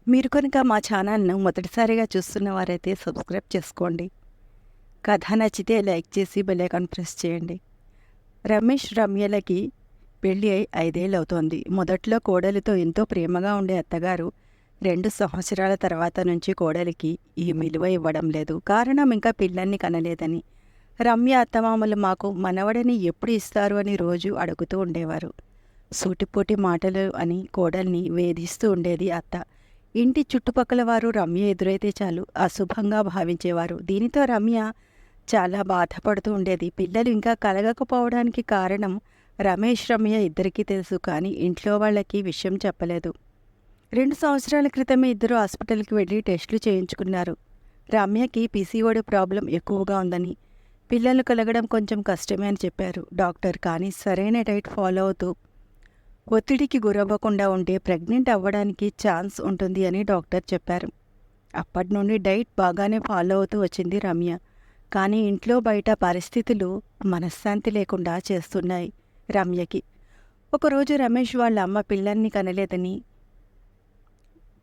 మీరు కనుక మా ఛానల్ను మొదటిసారిగా చూస్తున్నవారైతే సబ్స్క్రైబ్ చేసుకోండి. కథ నచ్చితే లైక్ చేసి బెల్ ఐకాన్ ప్రెస్ చేయండి. రమేష్ రమ్యలకి పెళ్ళి అయి 5 ఏళ్ళు అవుతోంది. మొదట్లో కోడలితో ఎంతో ప్రేమగా ఉండే అత్తగారు 2 సంవత్సరాల తర్వాత నుంచి కోడలికి ఈ విలువ ఇవ్వడం లేదు. కారణం ఇంకా పిల్లల్ని కనలేదని. రమ్య అత్తమామలు మాకు మనవడని ఎప్పుడు ఇస్తారు అని రోజు అడుగుతూ ఉండేవారు. సూటిపోటి మాటలు అని కోడల్ని వేధిస్తూ ఉండేది అత్త. ఇంటి చుట్టుపక్కల వారు రమ్య ఎదురైతే చాలు అశుభంగా భావించేవారు. దీనితో రమ్య చాలా బాధపడుతూ ఉండేది. పిల్లలు ఇంకా కలగకపోవడానికి కారణం రమేష్ రమ్య ఇద్దరికీ తెలుసు, కానీ ఇంట్లో వాళ్ళకి విషయం చెప్పలేదు. 2 సంవత్సరాల క్రితమే ఇద్దరు హాస్పిటల్కి వెళ్ళి టెస్టులు చేయించుకున్నారు. రమ్యకి పీసీఓడి ప్రాబ్లం ఎక్కువగా ఉందని, పిల్లలు కలగడం కొంచెం కష్టమే అని చెప్పారు డాక్టర్. కానీ సరైన డైట్ ఫాలో అవుతూ ఒత్తిడికి గురవ్వకుండా ఉంటే ప్రెగ్నెంట్ అవ్వడానికి ఛాన్స్ ఉంటుంది అని డాక్టర్ చెప్పారు. అప్పటి నుండి డైట్ బాగానే ఫాలో అవుతూ వచ్చింది రమ్య. కానీ ఇంట్లో బయట పరిస్థితులు మనశ్శాంతి లేకుండా చేస్తున్నాయి రమ్యకి. ఒకరోజు రమేష్ వాళ్ళ అమ్మ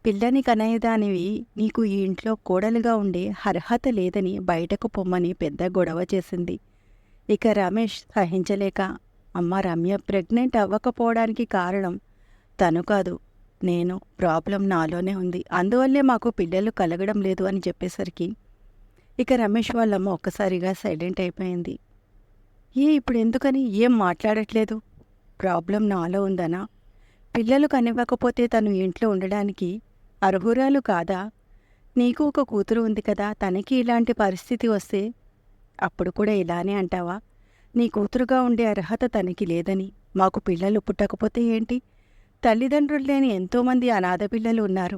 పిల్లని కనేదానివి, నీకు ఈ ఇంట్లో కోడలుగా ఉండే అర్హత లేదని బయటకు పొమ్మని పెద్ద గొడవ చేసింది. ఇక రమేష్ సహించలేక, అమ్మ రమ్య ప్రెగ్నెంట్ అవ్వకపోవడానికి కారణం తను కాదు, నేను, ప్రాబ్లం నాలోనే ఉంది, అందువల్లే మాకు పిల్లలు కలగడం లేదు అని చెప్పేసరికి ఇక రమేష్ వాళ్ళమ్మ ఒక్కసారిగా సైలెంట్ అయిపోయింది. ఇప్పుడు ఎందుకని ఏం మాట్లాడట్లేదు? ప్రాబ్లం నాలో ఉందనా? పిల్లలు కనివ్వకపోతే తను ఇంట్లో ఉండడానికి అర్హురాలు కాదా? నీకు ఒక కూతురు ఉంది కదా, తనకి ఇలాంటి పరిస్థితి వస్తే అప్పుడు కూడా ఇలానే అంటావా? నీ కూతురుగా ఉండే అర్హత తనకి లేదని, మాకు పిల్లలు పుట్టకపోతే ఏంటి? తల్లిదండ్రులు లేని ఎంతోమంది అనాథ పిల్లలు ఉన్నారు.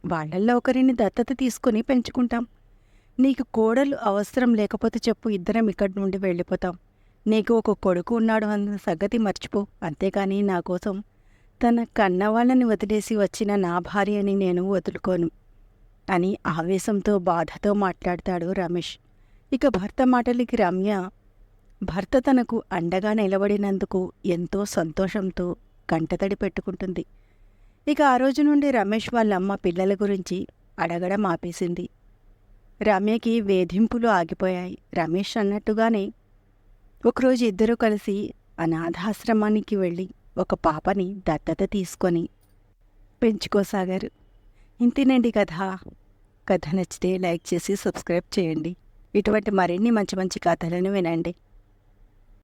వాళ్ళల్లో ఒకరిని దత్తత తీసుకుని పెంచుకుంటాం. నీకు కోడలు అవసరం లేకపోతే చెప్పు, ఇద్దరం ఇక్కడి నుండి వెళ్ళిపోతాం. నీకు ఒక కొడుకు ఉన్నాడు అన్న సంగతి మర్చిపో. అంతేకాని నా కోసం తన కన్నవాళ్ళని వదిలేసి వచ్చిన నా భార్యని నేను వదులుకోను అని ఆవేశంతో, బాధతో మాట్లాడతాడు రమేష్. ఇక భర్త మాటలకి రమ్య భర్త తనకు అండగా నిలబడినందుకు ఎంతో సంతోషంతో కంటతడి పెట్టుకుంటుంది. ఇక ఆ రోజు నుండి రమేష్ వాళ్ళమ్మ పిల్లల గురించి అడగడం ఆపేసింది. రమ్యకి వేధింపులు ఆగిపోయాయి. రమేష్ అన్నట్టుగానే ఒకరోజు ఇద్దరూ కలిసి అనాథాశ్రమానికి వెళ్ళి ఒక పాపని దత్తత తీసుకొని పెంచుకోసాగారు. ఇంతేనండి కథ. కథ నచ్చితే లైక్ చేసి సబ్స్క్రైబ్ చేయండి. ఇటువంటి మరిన్ని మంచి మంచి కథలను వినండి.